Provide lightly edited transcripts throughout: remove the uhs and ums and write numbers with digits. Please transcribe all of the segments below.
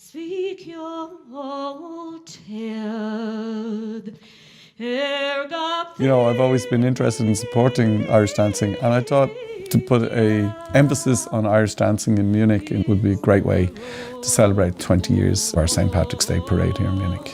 Speak your tale. I've always been interested in supporting Irish dancing, and I thought to put an emphasis on Irish dancing in Munich it would be a great way to celebrate 20 years of our St. Patrick's Day parade here in Munich.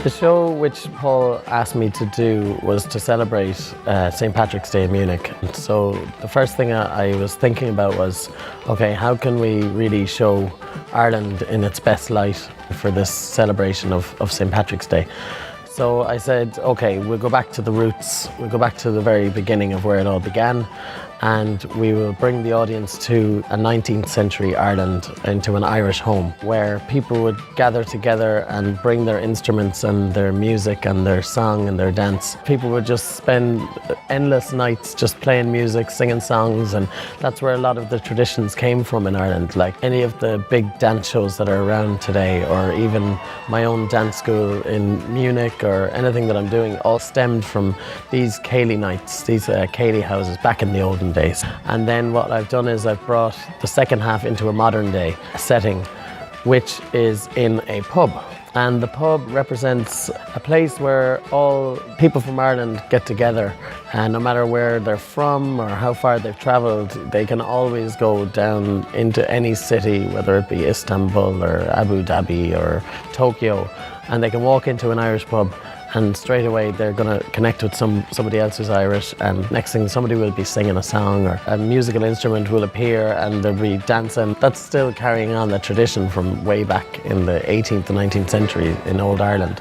The show which Paul asked me to do was to celebrate St. Patrick's Day in Munich. So the first thing I was thinking about was, okay, how can we really show Ireland in its best light for this celebration of St. Patrick's Day? So I said, okay, we'll go back to the roots, we'll go back to the very beginning of where it all began, and we will bring the audience to a 19th century Ireland, into an Irish home where people would gather together and bring their instruments and their music and their song and their dance. People would just spend endless nights just playing music, singing songs, and that's where a lot of the traditions came from in Ireland. Like any of the big dance shows that are around today, or even my own dance school in Munich, or anything that I'm doing, all stemmed from these Cayley nights, these Cayley houses back in the olden days. And then what I've done is I've brought the second half into a modern day setting, which is in a pub. And the pub represents a place where all people from Ireland get together, and no matter where they're from or how far they've travelled, they can always go down into any city, whether it be Istanbul or Abu Dhabi or Tokyo, and they can walk into an Irish pub and straight away they're going to connect with somebody else who's Irish, and next thing somebody will be singing a song or a musical instrument will appear and they'll be dancing. That's still carrying on the tradition from way back in the 18th and 19th century in old Ireland.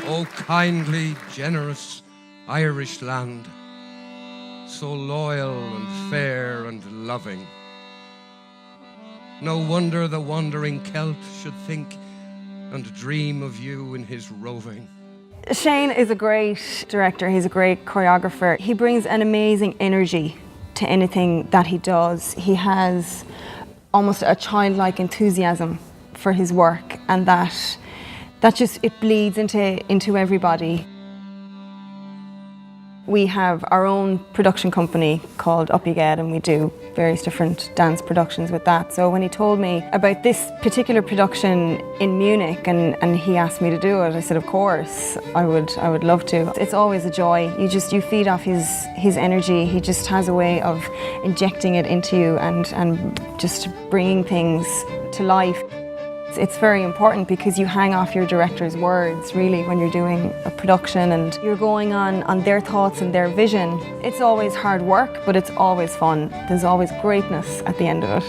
O kindly, generous Irish land, so loyal and fair and loving. No wonder the wandering Celt should think and dream of you in his roving. Shane is a great director, he's a great choreographer. He brings an amazing energy to anything that he does. He has almost a childlike enthusiasm for his work, and that just, it bleeds into everybody. We have our own production company called Up You Get, and we do various different dance productions with that. So when he told me about this particular production in Munich and he asked me to do it, I said, of course, I would love to. It's always a joy. You feed off his energy. He just has a way of injecting it into you and just bringing things to life. It's very important because you hang off your director's words really when you're doing a production, and you're going on their thoughts and their vision. It's always hard work, but it's always fun. There's always greatness at the end of it.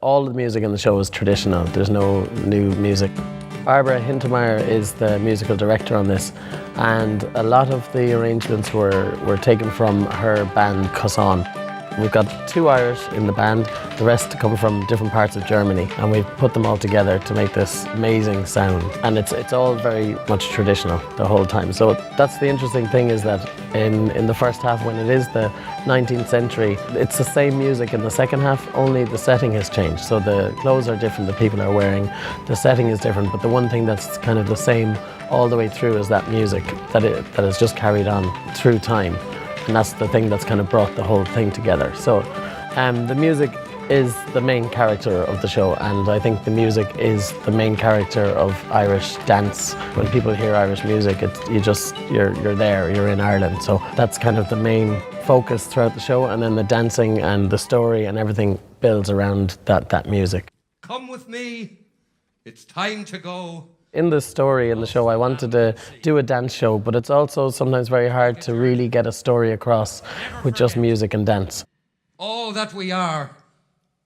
All the music in the show is traditional. There's no new music. Barbara Hintermeyer is the musical director on this, and a lot of the arrangements were taken from her band Cosson. We've got 2 Irish in the band, the rest come from different parts of Germany, and we've put them all together to make this amazing sound. And it's all very much traditional the whole time. So that's the interesting thing, is that in the first half, when it is the 19th century, it's the same music in the second half, only the setting has changed. So the clothes are different, the people are wearing, the setting is different, but the one thing that's kind of the same all the way through is that music that has just carried on through time. And that's the thing that's kind of brought the whole thing together. So the music is the main character of the show, and I think the music is the main character of Irish dance. When people hear Irish music, you're there, you're in Ireland. So that's kind of the main focus throughout the show, and then the dancing and the story and everything builds around that music. Come with me, it's time to go. In the story in the show, I wanted to do a dance show, but it's also sometimes very hard to really get a story across with just music and dance. All that we are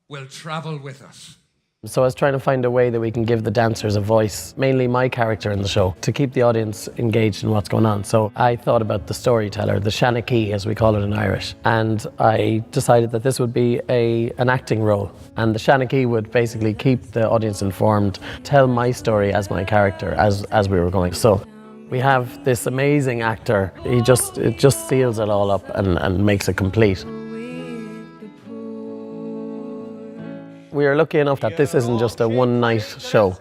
will travel with us. So I was trying to find a way that we can give the dancers a voice, mainly my character in the show, to keep the audience engaged in what's going on. So I thought about the storyteller, the shanachie as we call it in Irish, and I decided that this would be an acting role. And the shanachie would basically keep the audience informed, tell my story as my character as we were going. So we have this amazing actor, it just seals it all up and makes it complete. We are lucky enough that this isn't just a one-night show.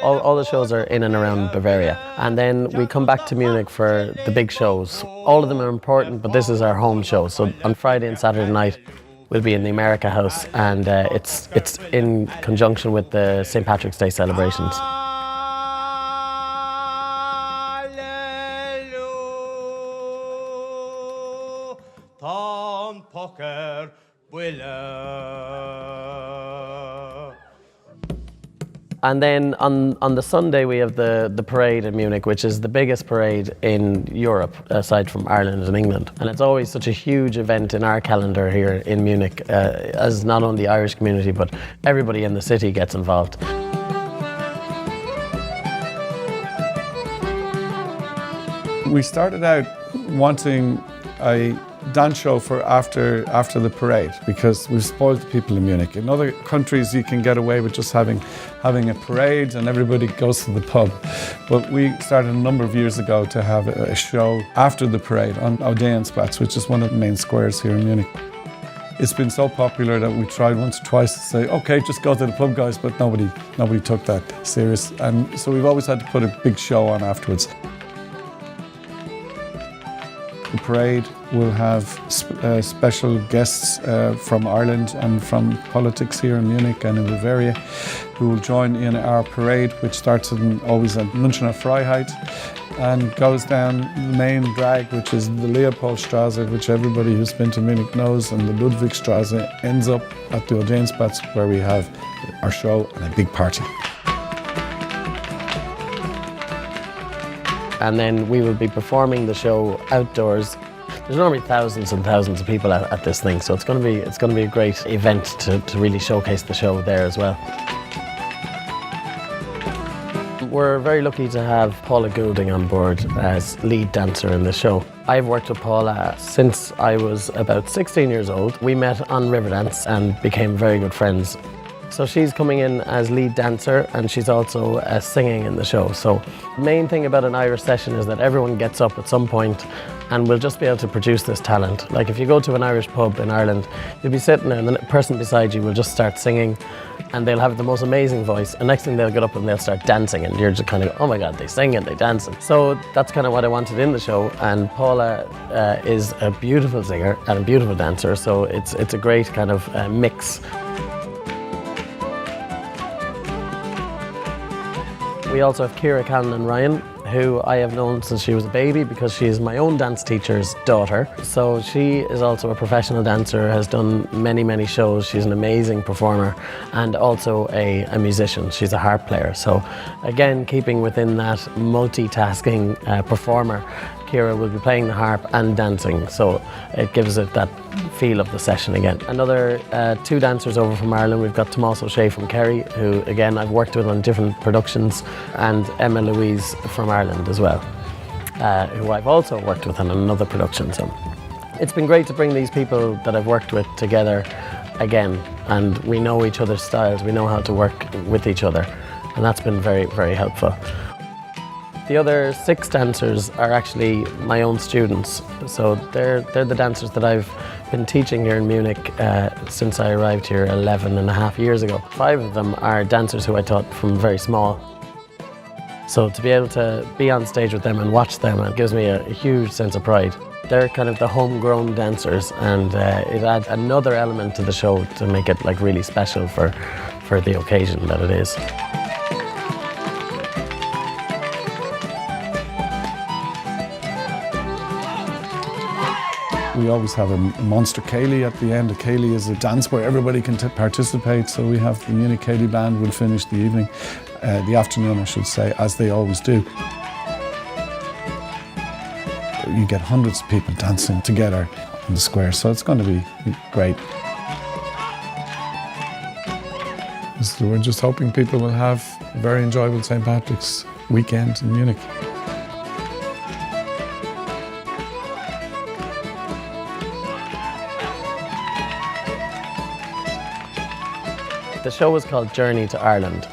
All the shows are in and around Bavaria. And then we come back to Munich for the big shows. All of them are important, but this is our home show. So on Friday and Saturday night, we'll be in the America House, and it's in conjunction with the St. Patrick's Day celebrations. And then on the Sunday we have the parade in Munich, which is the biggest parade in Europe aside from Ireland and England. And it's always such a huge event in our calendar here in Munich, as not only the Irish community but everybody in the city gets involved. We started out wanting a dance show for after the parade, because we've spoiled the people in Munich. In other countries you can get away with just having a parade and everybody goes to the pub. But we started a number of years ago to have a show after the parade on Odeonsplatz, which is one of the main squares here in Munich. It's been so popular that we tried once or twice to say, okay, just go to the pub, guys, but nobody took that serious. And so we've always had to put a big show on afterwards. The parade will have special guests from Ireland and from politics here in Munich and in Bavaria, who will join in our parade, which starts always at Münchner Freiheit and goes down the main drag, which is the Leopoldstrasse, which everybody who's been to Munich knows, and the Ludwigstrasse ends up at the Odeonsplatz, where we have our show and a big party. And then we will be performing the show outdoors. There's normally thousands and thousands of people at this thing, so it's going to be a great event to really showcase the show there as well. We're very lucky to have Paula Goulding on board as lead dancer in the show. I've worked with Paula since I was about 16 years old. We met on Riverdance and became very good friends. So she's coming in as lead dancer, and she's also singing in the show. So the main thing about an Irish session is that everyone gets up at some point and we'll just be able to produce this talent. Like if you go to an Irish pub in Ireland, you'll be sitting there and the person beside you will just start singing, and they'll have the most amazing voice, and next thing they'll get up and they'll start dancing, and you're just kind of, oh my God, they sing and they dance. So that's kind of what I wanted in the show, and Paula is a beautiful singer and a beautiful dancer, so it's a great kind of mix. We also have Ciara Callan Ryan, who I have known since she was a baby because she is my own dance teacher's daughter. So she is also a professional dancer, has done many, many shows. She's an amazing performer and also a musician. She's a harp player. So again, keeping within that multitasking performer, Ciara will be playing the harp and dancing, so it gives it that feel of the session again. Another two dancers over from Ireland. We've got Tomás O'Shea from Kerry, who again I've worked with on different productions, and Emma Louise from Ireland as well, who I've also worked with on another production. So it's been great to bring these people that I've worked with together again, and we know each other's styles, we know how to work with each other, and that's been very, very helpful. The other 6 dancers are actually my own students, so they're the dancers that I've been teaching here in Munich since I arrived here 11 and a half years ago. 5 of them are dancers who I taught from very small. So to be able to be on stage with them and watch them, it gives me a huge sense of pride. They're kind of the homegrown dancers, and it adds another element to the show to make it like really special for the occasion that it is. We always have a monster Ceilidh at the end. A Ceilidh is a dance where everybody can participate, so we have the Munich Ceilidh band will finish the evening, the afternoon I should say, as they always do. You get hundreds of people dancing together in the square, so it's going to be great. So we're just hoping people will have a very enjoyable St. Patrick's weekend in Munich. The show was called Journey to Ireland,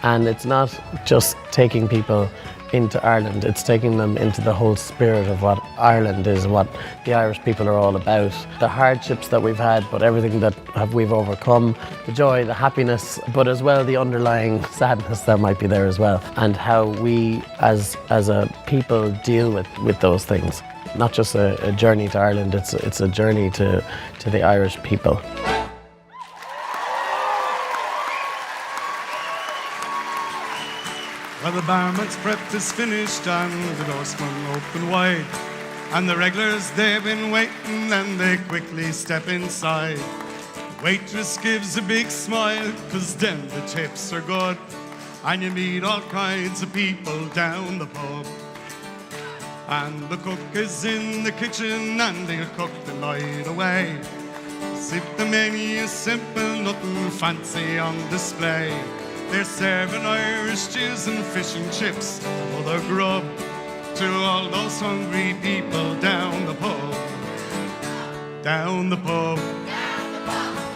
and it's not just taking people into Ireland, it's taking them into the whole spirit of what Ireland is, what the Irish people are all about. The hardships that we've had, but everything that we've overcome, the joy, the happiness, but as well the underlying sadness that might be there as well, and how we as a people deal with those things. Not just a journey to Ireland, it's a journey to the Irish people. Well, the barman's prep is finished and the doors swung open wide, and the regulars, they've been waiting and they quickly step inside. The waitress gives a big smile, 'cause then the tips are good, and you meet all kinds of people down the pub. And the cook is in the kitchen and they'll cook the night away. If the menu is simple, nothing fancy on display. They're serving Irish stews and fish and chips and other grub to all those hungry people down the pub. Down the pub.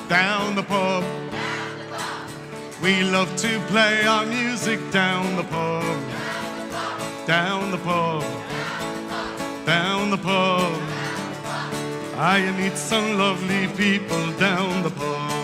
Down the pub. We love to play our music down the pub. Down the pub. Down the pub. You meet some lovely people down the pub.